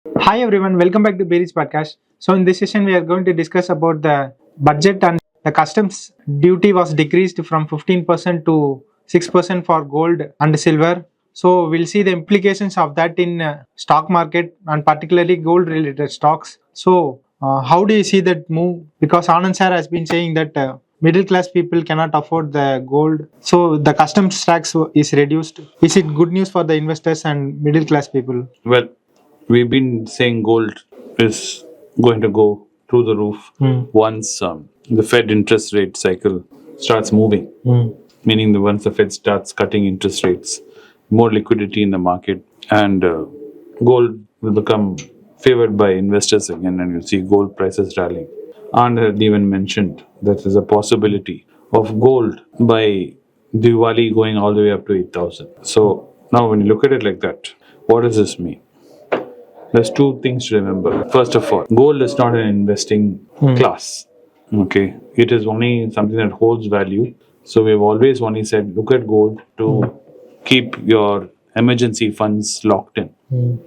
Hi everyone, welcome back to Berry's podcast. So in this session, we are going to discuss about the budget and the customs duty was decreased from 15% to 6% for gold and silver. So we'll see the implications of that in stock market and particularly gold related stocks. So how do you see that move? Because Anand sir has been saying that middle class people cannot afford the gold. So the customs tax is reduced. Is it good news for the investors and middle class people? Well, we've been saying gold is going to go through the roof once the Fed interest rate cycle starts moving, meaning that once the Fed starts cutting interest rates, more liquidity in the market, and gold will become favored by investors again, and you'll see gold prices rallying. And had even mentioned that there's a possibility of gold by Diwali going all the way up to 8,000. So now, when you look at it like that, what does this mean? There's two things to remember. First of all, gold is not an investing class. Okay, it is only something that holds value. So we've always only said, look at gold to keep your emergency funds locked in,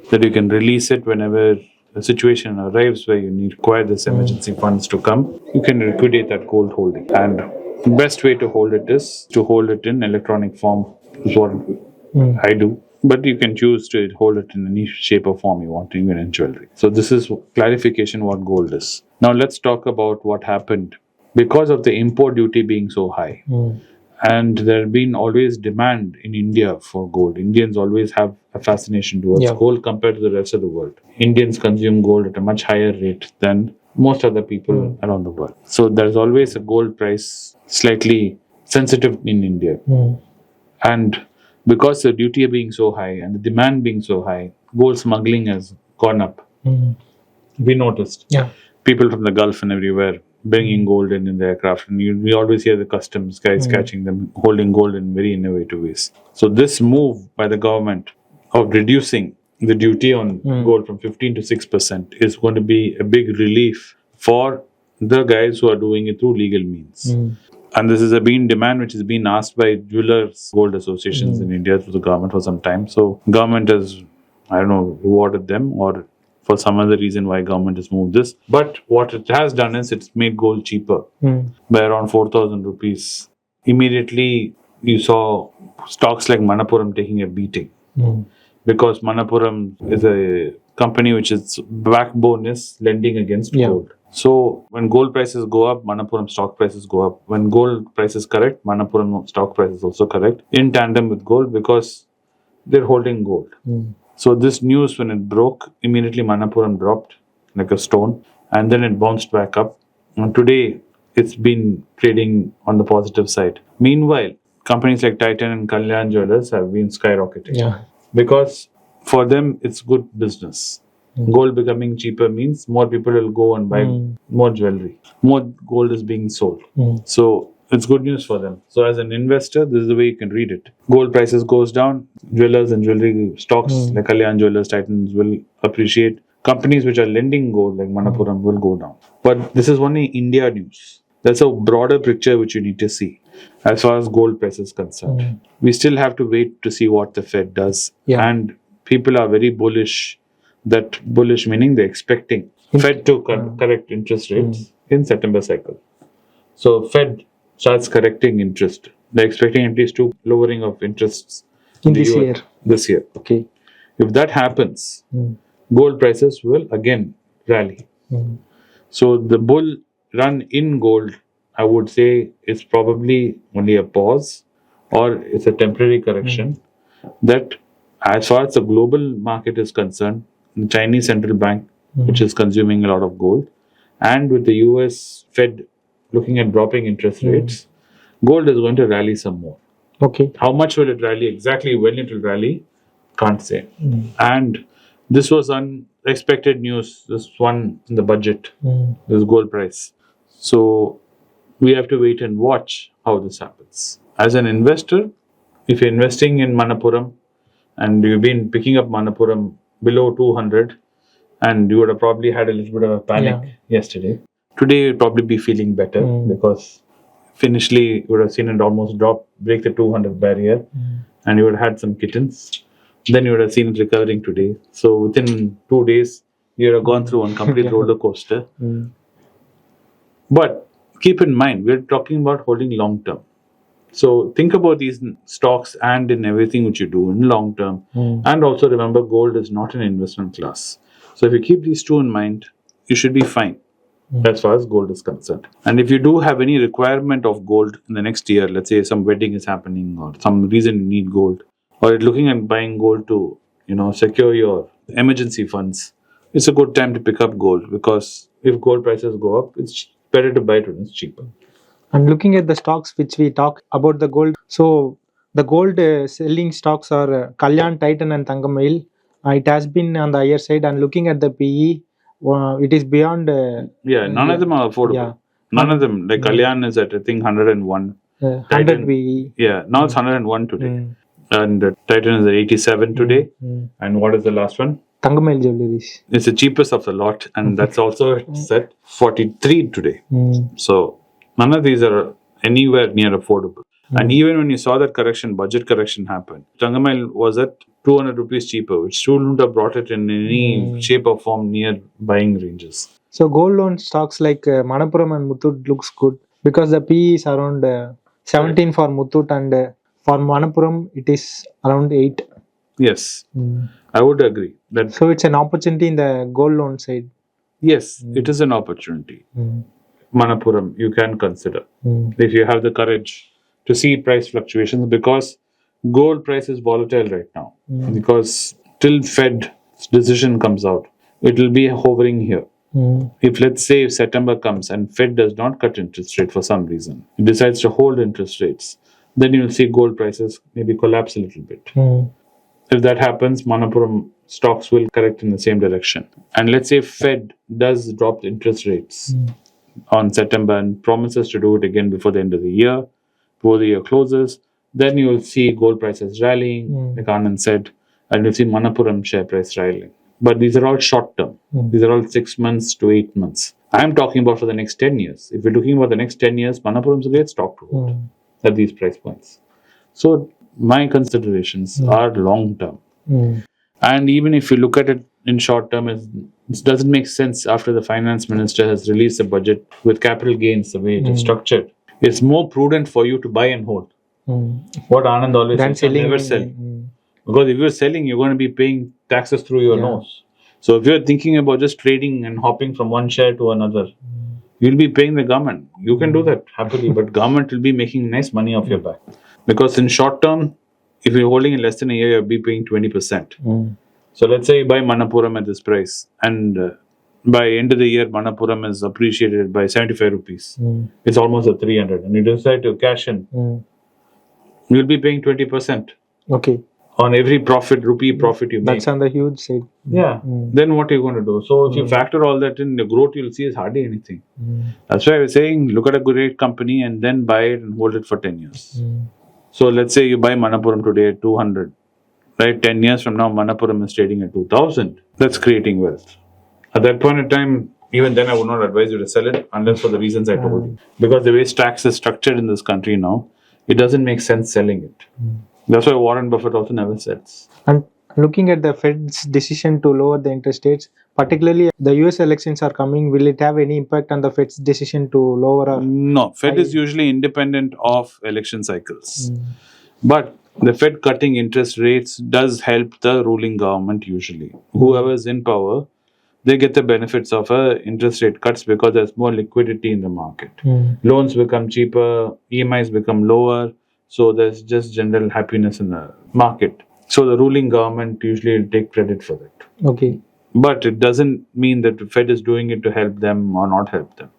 that you can release it whenever a situation arrives where you require this emergency funds to come. You can liquidate that gold holding, and the best way to hold it is to hold it in electronic form, is what I do. But you can choose to hold it in any shape or form you want, even in jewelry. So this is clarification what gold is. Now let's talk about what happened because of the import duty being so high. And there have been always demand in India for gold. Indians always have a fascination towards gold compared to the rest of the world. Indians consume gold at a much higher rate than most other people around the world. So there's always a gold price slightly sensitive in India. And because the duty being so high and the demand being so high, gold smuggling has gone up. We noticed people from the Gulf and everywhere bringing gold in the aircraft, and we always hear the customs guys catching them holding gold in very innovative ways. So this move by the government of reducing the duty on gold from 15 to 6% is going to be a big relief for the guys who are doing it through legal means. And this is a been demand which has been asked by jewelers, gold associations in India to the government for some time. So government has, I don't know, rewarded them or for some other reason why government has moved this. But what it has done is it's made gold cheaper by around 4,000 rupees. Immediately you saw stocks like Manappuram taking a beating because Manappuram is a company which its backbone is lending against gold. So when gold prices go up, Manappuram stock prices go up. When gold prices correct, Manappuram stock prices also correct in tandem with gold because they're holding gold. So this news, when it broke, immediately Manappuram dropped like a stone, and then it bounced back up. And today it's been trading on the positive side. Meanwhile, companies like Titan and Kalyan Jewelers have been skyrocketing because for them it's good business. Gold becoming cheaper means more people will go and buy more jewelry. More gold is being sold. So it's good news for them. So as an investor, this is the way you can read it. Gold prices goes down, jewelers and jewelry stocks like Kalyan Jewelers, Titans will appreciate. Companies which are lending gold like Manappuram will go down. But this is only India news. That's a broader picture which you need to see as far as gold price is concerned. We still have to wait to see what the Fed does. And people are very bullish. That bullish meaning they're expecting Fed to correct interest rates in September cycle. So Fed starts correcting interest. They're expecting at least 2 lowering of interests In this year. This year. Okay. If that happens, gold prices will again rally. So the bull run in gold, I would say, is probably only a pause or it's a temporary correction. That as far as the global market is concerned, the Chinese central bank, which is consuming a lot of gold, and with the US Fed looking at dropping interest rates, gold is going to rally some more. Okay. How much will it rally? Exactly when it will rally, can't say. And this was unexpected news. This one in the budget, this gold price. So we have to wait and watch how this happens. As an investor, if you're investing in Manappuram and you've been picking up Manappuram below 200 and you would have probably had a little bit of a panic yesterday. Today you'll probably be feeling better because initially you would have seen it almost break the 200 barrier and you would have had some kittens. Then you would have seen it recovering today. So within 2 days You have gone through one complete roller coaster. But keep in mind, we're talking about holding long term. So think about these stocks and in everything which you do in long term. And also remember, gold is not an investment class. So if you keep these two in mind, you should be fine as far as gold is concerned. And if you do have any requirement of gold in the next year, let's say some wedding is happening or some reason you need gold, or you're looking at buying gold to, secure your emergency funds, it's a good time to pick up gold, because if gold prices go up, it's better to buy it when it's cheaper. And looking at the stocks which we talk about the gold, so the gold selling stocks are Kalyan, Titan and Thangamil. It has been on the higher side, and looking at the PE, it is beyond. None of them are affordable. Yeah. None of them. Like Kalyan is at, I think, 101. 100 PE. Yeah, now it's 101 today. And Titan is at 87 today. And what is the last one? Thangamil Jewelries. It's the cheapest of the lot, and that's also at 43 today. So none of these are anywhere near affordable. And even when you saw that budget correction happen, Thangamil was at 200 rupees cheaper, which still wouldn't have brought it in any shape or form near buying ranges. So gold loan stocks like Manappuram and Muthoot looks good because the PE is around 17 for Muthoot, and for Manappuram it is around 8. Yes, I would agree. So it's an opportunity in the gold loan side. Yes, it is an opportunity. Manappuram, you can consider if you have the courage to see price fluctuations, because gold price is volatile right now. Because till Fed decision comes out, it will be hovering here. If let's say if September comes and Fed does not cut interest rate for some reason, it decides to hold interest rates, then you will see gold prices maybe collapse a little bit. If that happens, Manappuram stocks will correct in the same direction. And let's say Fed does drop the interest rates on September and promises to do it again before the end of the year, before the year closes, then you will see gold prices rallying, like Anand said, and you'll see Manappuram share price rallying. But these are all short term. These are all 6 months to 8 months. I'm talking about for the next 10 years. If you're talking about the next 10 years, Manappuram is a great stock to hold at these price points. So my considerations are long term. And even if you look at it in short term, it doesn't make sense after the finance minister has released a budget with capital gains the way it is structured. It's more prudent for you to buy and hold. What Anand always says, never sell. Because if you're selling, you're going to be paying taxes through your nose. So if you're thinking about just trading and hopping from one share to another, you'll be paying the government. You can do that happily, but government will be making nice money off your back. Because in short term, if you're holding in less than a year, you'll be paying 20%. So let's say you buy Manappuram at this price, and by end of the year, Manappuram is appreciated by 75 rupees. It's almost at 300. And you decide to cash in, you'll be paying 20%. Okay. On every rupee profit you make. That's on the huge side. Yeah. Then what are you going to do? So if you factor all that in, the growth you'll see is hardly anything. That's why I was saying, look at a great company and then buy it and hold it for 10 years. So let's say you buy Manappuram today at 200. Right? 10 years from now, Manappuram is trading at 2000. That's creating wealth. At that point in time, even then I would not advise you to sell it unless for the reasons I told you. Because the way tax is structured in this country now, it doesn't make sense selling it. That's why Warren Buffett also never sells. And looking at the Fed's decision to lower the interest rates, particularly the US elections are coming, will it have any impact on the Fed's decision to lower? Or no, Fed is usually independent of election cycles. But the Fed cutting interest rates does help the ruling government usually. Whoever is in power, they get the benefits of interest rate cuts because there's more liquidity in the market. Loans become cheaper, EMIs become lower. So there's just general happiness in the market. So the ruling government usually will take credit for that. Okay. But it doesn't mean that the Fed is doing it to help them or not help them.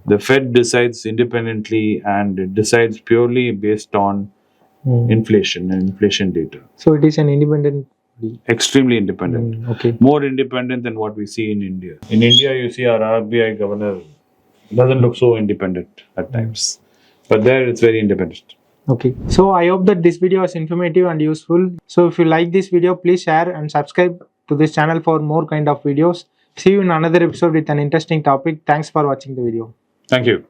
The Fed decides independently, and it decides purely based on inflation and inflation data. So it is an independent? Extremely independent. Okay. More independent than what we see in India. In India, you see our RBI governor doesn't look so independent at times. But there it's very independent. Okay, so I hope that this video was informative and useful. So if you like this video, please share and subscribe to this channel for more kind of videos. See you in another episode with an interesting topic. Thanks for watching the video. Thank you.